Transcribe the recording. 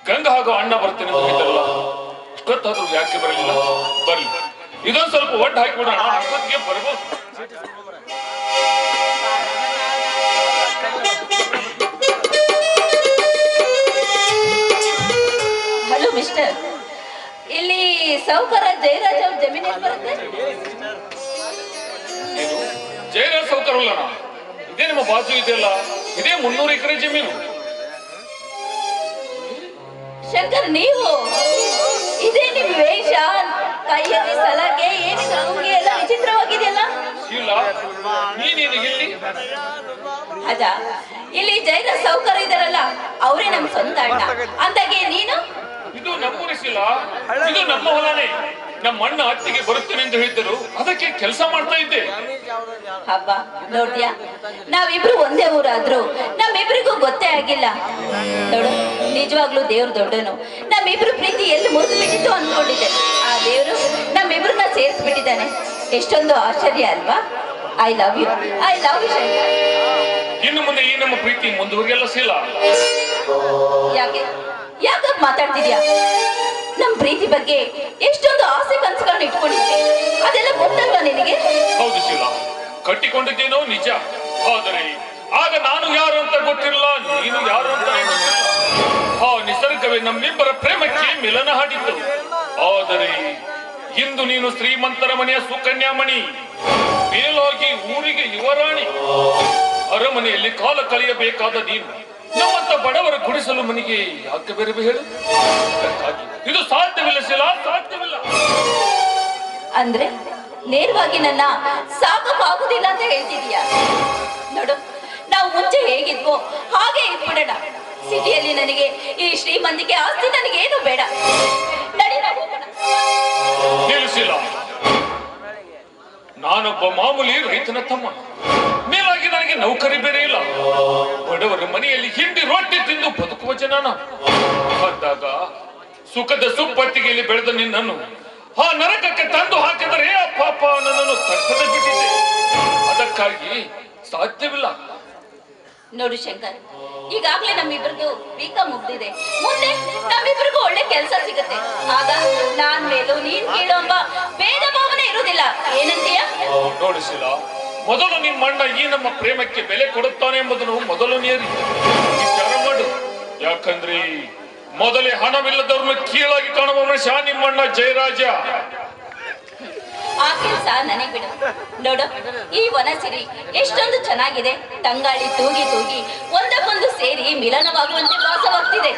ಗಂಗ ಹಾಗೂ ಅಣ್ಣ ಬರ್ತೇನೆ ಅಂತಿದ್ದಲ್ಲ, ಇಷ್ಟೊತ್ತಾದ್ರೂ ಯಾಕೆ ಬರಲಿಲ್ಲ? ಬರ್ಲಿ, ಇದೊಂದು ಸ್ವಲ್ಪ ಒಟ್ಟು ಹಾಕಿಬಿಡೋಣ, ಅಷ್ಟೊತ್ತಿಗೆ ಬರ್ಬೋದು. ಹಲೋ ಮಿಸ್ಟರ್, ಇಲ್ಲಿ ಸೌಕರ ಜಯರಾಜ್ ಅವ್ರ ಜಮೀನು ಬರುತ್ತೆ? ಜಯರಾಜ್ ಸೌಕರ್ ಅಲ್ಲ, ಇದೇ ನಿಮ್ಮ ಬಾಜು ಇದೆಯಲ್ಲ, ಇದೇ 300 ಎಕರೆ ಜಮೀನು. ಶಂಕರ್, ನೀವು ಇದೇ ನಿಮ್ ವೇಷ, ಕೈಯಲ್ಲಿ ಸಲಾಕೆ, ಏನಿದು ಅಂಗಿ ಎಲ್ಲ ವಿಚಿತ್ರವಾಗಿದೆಯಲ್ಲ? ಇಲ್ಲ, ನೀನೇನು ಇಲ್ಲಿ? ಅಜ, ಇಲ್ಲಿ ಜೈನ ಸೌಕರ್ಯ ಇದಾರಲ್ಲ, ಅವರೇ ನಮ್ ಸ್ವಂತ ಅಣ್ಣ. ಅಂದಾಗೆ ನೀನು? ಇದು ನಮ್ಮೂರಿಸಿಲ್ಲ, ಇದು ನಮ್ಮ ಹೊಲನೇ. ನಮ್ಮ ಅಣ್ಣ ಅತ್ತಿಗೆ ಬರುತ್ತೇನೆ ಎಂದು ಹೇಳಿದ್ದರು, ಅದಕ್ಕೆ ಕೆಲಸ ಮಾಡ್ತಾ ಇದ್ದೆ. ಹಬ್ಬ ನೋಡ್ದ್ಯಾ, ನಾವಿಬ್ರು ಒಂದೇ ಊರಾದ್ರು ನಮ್ಮಿಬ್ರಿಗೂ ಗೊತ್ತೇ ಆಗಿಲ್ಲ ನೋಡು. ನಿಜವಾಗ್ಲೂ ದೇವ್ರು ದೊಡ್ಡನು. ನಮ್ಮಿಬ್ರು ಪ್ರೀತಿ ಎಲ್ಲಿ ಮುರಿದು ಬಿಟ್ಟಿತ್ತು ಅನ್ಕೊಂಡಿದ್ದೆ, ಆ ದೇವ್ರು ನಮ್ಮಿಬ್ರನ್ನ ಸೇರಿಸ್ಬಿಟ್ಟಿದ್ದಾನೆ. ಎಷ್ಟೊಂದು ಆಶ್ಚರ್ಯ ಅಲ್ವಾ? I love you, I love you Shankar. ಇನ್ನು ಮುಂದೆ ಈ ನಮ್ಮ ಪ್ರೀತಿ ಮುಂದುವರಿಯಲ್ಲ ಶೀಲ. ಯಾಕೆ ಯಾಕೆ ಮಾತಾಡ್ತಿದ್ಯಾ? ನಮ್ ಪ್ರೀತಿ ಬಗ್ಗೆ ಎಷ್ಟೊಂದು ಆಸೆ ಕನ್ಸುಗಳನ್ನ ಇಟ್ಕೊಂಡಿದ್ದೆ, ಅದೆಲ್ಲ ಗೊತ್ತಲ್ವಾ ನಿನಗೆ? ಹೌದು ಶೀಲ, ಕಟ್ಟಿಕೊಂಡಿದ್ದೇನೋ ನಿಜ, ಆದರೆ ಆಗ ನಾನು ಯಾರು ಅಂತ ಗೊತ್ತಿರಲ್ಲ, ನೀನು ಯಾರು ಅಂತ ಗೊತ್ತಿರಲ್ಲ. ಆ ನಿಸರ್ಗವೇ ನಮ್ಮಿಬ್ಬರ ಪ್ರೇಮಕ್ಕೆ ಮಿಲನ ಹಾಡಿತ್ತು. ಆದರೆ ಇಂದು ನೀನು ಶ್ರೀಮಂತರ ಮನೆಯ ಸುಕನ್ಯಾಮಣಿ, ಮೇಲಾಗಿ ಊರಿಗೆ ಯುವರಾಣಿ. ಅರಮನೆಯಲ್ಲಿ ಕಾಲ ಕಳೆಯಬೇಕಾದ ನೀನು ನಮ್ಮಂತ ಬಡವರ ಗುಡಿಸಲು ಮನೆಗೆ ಯಾಕೆ ಬೇರೆ ಹೇಳು? ಇದು ಸಾಧ್ಯವಿಲ್ಲ ಶೀಲ, ಸಾಧ್ಯವಿಲ್ಲ. ಅಂದ್ರೆ ನೇರವಾಗಿ ನನ್ನ ಸಾಕಕ್ಕಾಗುದಿಲ್ಲ ಅಂತ ಹೇಳ್ತಿದೀಯಾ? ನೋಡು, ನಾವು ಮುಂಚೆ ಹೇಗಿದ್ವೋ ಹಾಗೆ ಇದ್ಬಿಡೋಣ. ಸಿಟಿಯಲ್ಲಿ ನನಗೆ ಈ ಶ್ರೀಮಂತಿಕೆ ಆಸ್ತಿ ನನಗೇನು ಬೇಡ. ನಡಿ, ನಾವು ಹೋಗೋಣ. ಶೀಲ, ನಾನೊಬ್ಬ ಮಾಮೂಲಿ ರೈತನ ತಮ್ಮ, ಮೇಲಾಗಿ ನನಗೆ ನೌಕರಿ ಬೇರೆ ಇಲ್ಲ. ಬಡವರ ಮನೆಯಲ್ಲಿ ಹಿಂಡಿ ರೊಟ್ಟಿ ತಿಂದು ಬದುಕುವ ಜನ ಅಂದಾಗ ಸುಖದ ಸುಪ್ಪತ್ತಿಗೆಯಲ್ಲಿ ಬೆಳೆದ ನಿನ್ನನ್ನು ಆ ನರಕಕ್ಕೆ ತಂದು ಹಾಕಿದರೆ ಆ ಪಾಪ ನನ್ನನ್ನು ತಟ್ಟದೆ ಬಿಟ್ಟಿದೆ. ಅದಕ್ಕಾಗಿ ಸಾಧ್ಯವಿಲ್ಲ. ನೋಡು ಶಂಕರ್, ಈಗಾಗ್ಲೇ ನಮ್ಮಿಬ್ಬರಿಗೂ ಬೀಕ ಮುಗ್ದಿದೆ. ಮುಂದೆ ನಮ್ಮಿಬ್ಬರಿಗೂ ಒಳ್ಳೆ ಕೆಲಸ ಸಿಗುತ್ತೆ. ಆಗ ನಾನ್ ಮೇಲೂ ನೀನ್ ಕೀಳು ಎಂಬ ಭೇದ ಭಾವನೆ ಇರುವುದಿಲ್ಲ. ಏನಂತೀಯ? ನೋಡಿ ಶೀಲ, ಮೊದಲು ನಿಮ್ಮ ಅಣ್ಣ ಈ ನಮ್ಮ ಪ್ರೇಮಕ್ಕೆ ಬೆಲೆ ಕೊಡುತ್ತಾನೆ ಎಂಬುದನ್ನು ಮೊದಲು ನೀರಿ ವಿಚಾರ ಮಾಡು. ಯಾಕಂದ್ರೆ ಮೊದಲೇ ಹಣವಿಲ್ಲದವ್ರನ್ನ ಕೀಳಾಗಿ ಕಾಣುವ ಮನುಷ್ಯ ನಿಮ್ಮಣ್ಣ ಜಯರಾಜ. ಆ ಕೆಲಸ ನನಗೆ ಬಿಡು. ನೋಡು, ಈ ವನಸಿರಿ ಎಷ್ಟೊಂದು ಚೆನ್ನಾಗಿದೆ. ತಂಗಾಳಿ ತೂಗಿ ತೂಗಿ ಒಂದಕ್ಕೊಂದು ಸೇರಿ ಮಿಲನವಾಗುವಂತೆ ವಾಸವಾಗ್ತಿದೆ.